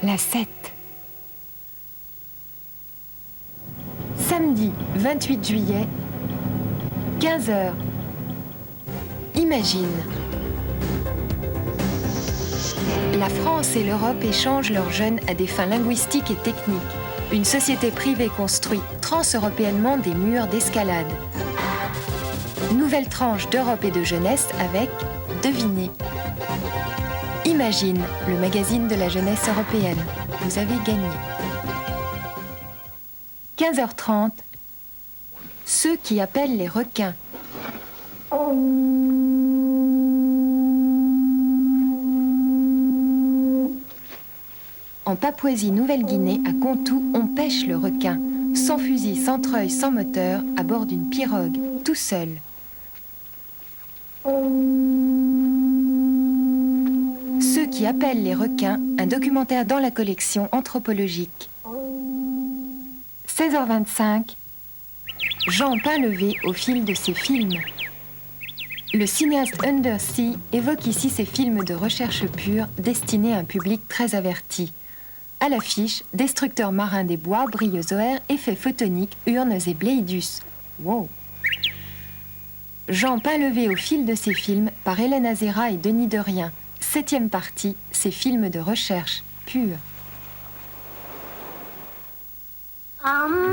La 7. Samedi 28 juillet, 15h. Imagine. La France et l'Europe échangent leurs jeunes à des fins linguistiques et techniques. Une société privée construit transeuropéennement des murs d'escalade. Nouvelle tranche d'Europe et de jeunesse avec Devinez. Imagine, le magazine de la jeunesse européenne. Vous avez gagné. 15h30. Ceux qui appellent les requins. En Papouasie-Nouvelle-Guinée, à Kontou, on pêche le requin, sans fusil, sans treuil, sans moteur, à bord d'une pirogue, tout seul. Ceux qui appellent les requins, un documentaire dans la collection anthropologique. 16h25, Jean Painlevé au fil de ses films. Le cinéaste Undersea évoque ici ses films de recherche pure destinés à un public très averti. À l'affiche, destructeurs marins des bois, bryozoaires, effets photoniques, urnes et bléidus. Wow. Jean Painlevé au fil de ses films par Hélène Azera et Denis Derrien. 7e partie, ses films de recherche pure.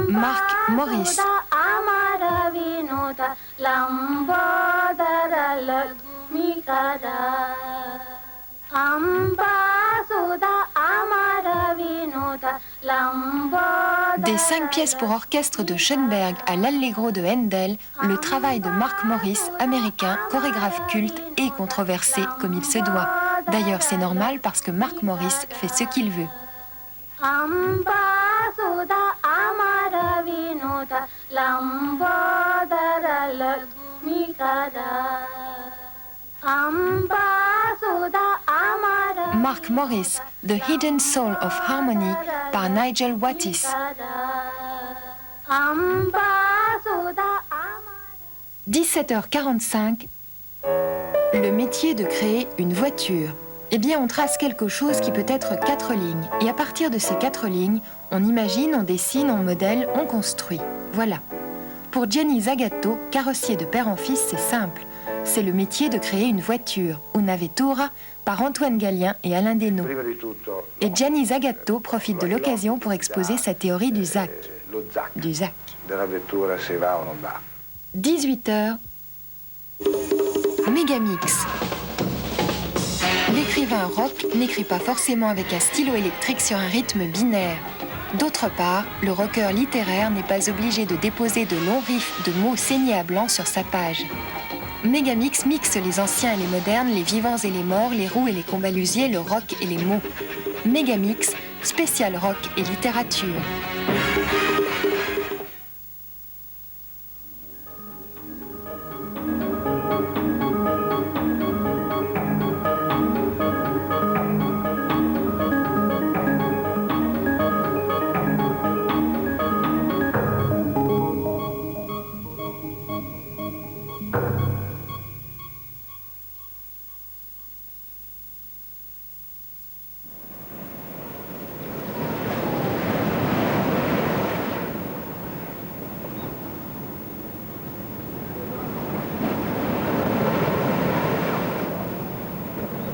Marc Morris. Des 5 pièces pour orchestre de Schoenberg à l'Allegro de Handel, le travail de Marc Morris, américain, chorégraphe culte et controversé comme il se doit. D'ailleurs, c'est normal parce que Marc Morris fait ce qu'il veut. Marc Morris, The Hidden Soul of Harmony par Nigel Wattis. 17h45, le métier de créer une voiture. Eh bien, on trace quelque chose qui peut être 4 lignes. Et à partir de ces 4 lignes, on imagine, on dessine, on modèle, on construit. Voilà. Pour Gianni Zagato, carrossier de père en fils, c'est simple. C'est le métier de créer une voiture, Una Vettura, par Antoine Gallien et Alain Desnaux. Et Gianni Zagato profite de l'occasion pour exposer sa théorie du ZAC. 18h, Megamix. L'écrivain rock n'écrit pas forcément avec un stylo électrique sur un rythme binaire. D'autre part, le rocker littéraire n'est pas obligé de déposer de longs riffs de mots saignés à blanc sur sa page. Megamix mixe les anciens et les modernes, les vivants et les morts, les roux et les combalusiers, le rock et les mots. Megamix, spécial rock et littérature.